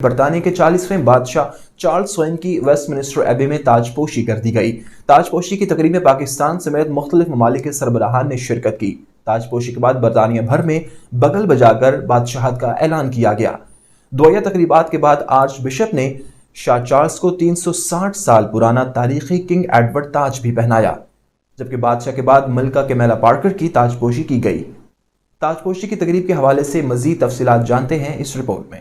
برطانیہ کے 40ویں بادشاہ چارلس سوئم کی ویسٹ منسٹر ایبے میں تاج پوشی کر دی گئی۔ تاج پوشی کی تقریب میں پاکستان سمیت مختلف ممالک کے سربراہان نے شرکت کی۔ تاج پوشی کے بعد برطانیہ بھر میں بغل بجا کر بادشاہت کا اعلان کیا گیا۔ دعائیہ تقریبات کے بعد آرچ بشپ نے شاہ چارلس کو 360 سال پرانا تاریخی کنگ ایڈورڈ تاج بھی پہنایا، جبکہ بادشاہ کے بعد ملکہ کیمیلا پارکر کی تاج پوشی کی گئی۔ تاج پوشی کی تقریب کے حوالے سے مزید تفصیلات جانتے ہیں اس رپورٹ میں۔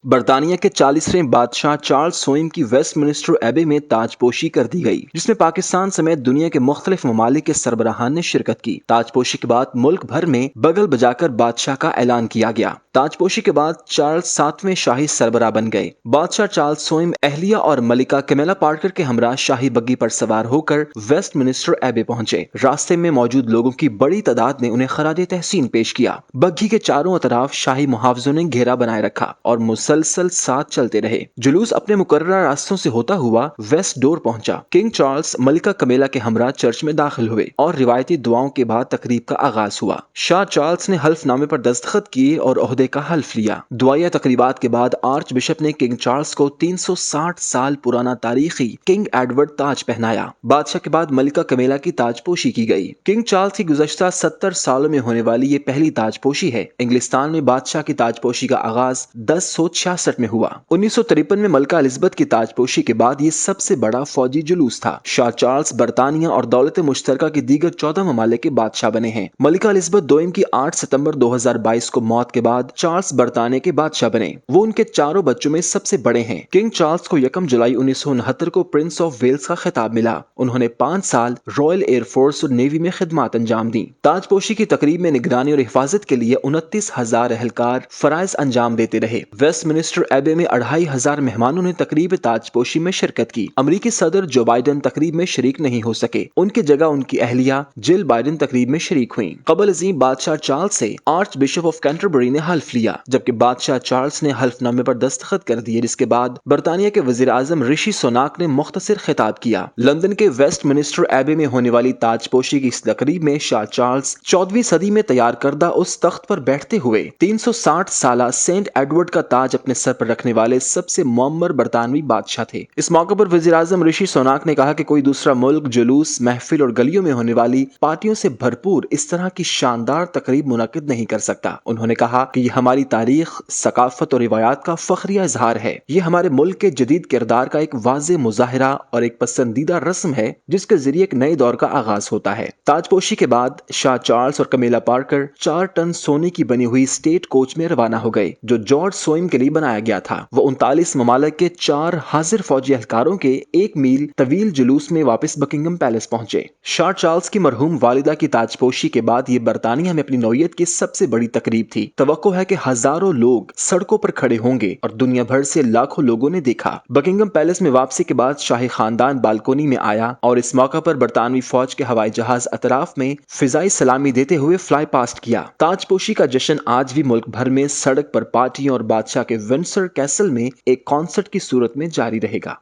برطانیہ کے 40ویں بادشاہ چارلس سوئم کی ویسٹ منسٹر ایبے میں تاج پوشی کر دی گئی، جس میں پاکستان سمیت دنیا کے مختلف ممالک کے سربراہان نے شرکت کی۔ تاج پوشی کے بعد ملک بھر میں بغل بجا کر بادشاہ کا اعلان کیا گیا۔ تاج پوشی کے بعد چارلس 7ویں شاہی سربراہ بن گئے۔ بادشاہ چارلس سوئم اہلیہ اور ملکہ کیمیلا پارکر کے ہمراہ شاہی بگی پر سوار ہو کر ویسٹ منسٹر ایبے پہنچے۔ راستے میں موجود لوگوں کی بڑی تعداد نے انہیں خراج تحسین پیش کیا۔ بگھی کے چاروں اطراف شاہی محافظوں نے گھیرا بنائے رکھا اور مسلسل ساتھ چلتے رہے۔ جلوس اپنے مقررہ راستوں سے ہوتا ہوا ویسٹ ڈور پہنچا۔ کنگ چارلس ملکہ کیمیلا کے ہمراہ چرچ میں داخل ہوئے اور روایتی دعاؤں کے بعد تقریب کا آغاز ہوا۔ شاہ چارلس نے حلف نامے پر دستخط کیے اور عہدے کا حلف لیا۔ دعائیہ تقریبات کے بعد آرچ بشپ نے کنگ چارلس کو 360 سال پرانا تاریخی کنگ ایڈورڈ تاج پہنایا۔ بادشاہ کے بعد ملکہ کیمیلا کی تاج پوشی کی گئی۔ کنگ چارلس کی گزشتہ 70 سالوں میں ہونے والی یہ پہلی تاج پوشی ہے۔ انگلستان میں بادشاہ کی تاج پوشی کا آغاز 1066 میں ہوا۔ 1953 میں ملکہ الزبتھ کی تاج پوشی کے بعد یہ سب سے بڑا فوجی جلوس تھا۔ شاہ چارلس برطانیہ اور دولت مشترکہ کی دیگر 14 ممالک کے بادشاہ بنے ہیں۔ ملکہ الزبتھ دوئم کی 8 ستمبر 2022 کو موت کے بعد چارلس برطانیہ کے بادشاہ بنے۔ وہ ان کے چاروں بچوں میں سب سے بڑے ہیں۔ کنگ چارلس کو 1 جولائی 1969 کو پرنس آف ویلز کا خطاب ملا۔ انہوں نے 5 سال رائل ایئر فورس اور نیوی میں خدمات انجام دیں۔ تاج پوشی کی تقریب میں نگرانی اور حفاظت کے لیے 29,000 اہلکار فرائض انجام دیتے رہے۔ ویسٹ منسٹر ایبے میں 2500 مہمانوں نے تقریب تاج پوشی میں شرکت کی۔ امریکی صدر جو بائیڈن تقریب میں شریک نہیں ہو سکے، ان کی جگہ ان کی اہلیہ جل بائیڈن تقریب میں شریک ہوئیں۔ قبل ازیں بادشاہ چارلس سے آرچ بشپ آف کینٹربری نے حلف لیا، جبکہ بادشاہ چارلس نے حلف نامے پر دستخط کر دیے، جس کے بعد برطانیہ کے وزیر اعظم رشی سوناک نے مختصر خطاب کیا۔ لندن کے ویسٹ منسٹر ایبے میں ہونے والی تاج پوشی کی اس تقریب میں شاہ چارلس 14ویں صدی میں تیار کردہ اس تخت پر بیٹھتے ہوئے 360 سالہ سینٹ ایڈورڈ کا تاج اپنے سر پر رکھنے والے سب سے معمر برطانوی بادشاہ تھے۔ اس موقع پر وزیر اعظم رشی سوناک نے کہا کہ کوئی دوسرا ملک جلوس، محفل اور گلیوں میں ہونے والی پارٹیوں سے بھرپور اس طرح کی شاندار تقریب منعقد نہیں کر سکتا۔ انہوں نے کہا کہ یہ ہماری تاریخ، ثقافت اور روایات کا فخریہ اظہار ہے۔ یہ ہمارے ملک کے جدید کردار کا ایک واضح مظاہرہ اور ایک پسندیدہ رسم ہے، جس کے ذریعے ایک نئے دور کا آغاز ہوتا ہے۔ تاج پوشی کے بعد شاہ چارلس اور کیمیلا پارکر 4 ٹن سونے کی بنی ہوئی اسٹیٹ کوچ میں روانہ ہو گئے، جو جارج سوئم کے لیے بنایا گیا تھا۔ وہ 39 ممالک کے 4 حاضر فوجی اہلکاروں کے 1 میل طویل جلوس میں واپس بکنگم پیلس پہنچے۔ شاہ چارلس کی مرحوم والدہ کی تاج پوشی کے بعد یہ برطانیہ میں اپنی نوعیت کی سب سے بڑی تقریب تھی۔ توقع ہے کہ ہزاروں لوگ سڑکوں پر کھڑے ہوں گے اور دنیا بھر سے لاکھوں لوگوں نے دیکھا۔ بکنگم پیلس میں واپسی کے بعد شاہی خاندان بالکونی میں آیا اور اس موقع پر برطانوی فوج کے ہوائی جہاز اطراف میں فضائی سلامی دیتے ہوئے فلائی پاسٹ کیا۔ تاج پوشی کا جشن آج بھی ملک بھر میں سڑک پر پارٹیوں اور بادشاہ کے ونڈسر کیسل میں ایک کانسرٹ کی صورت میں جاری رہے گا۔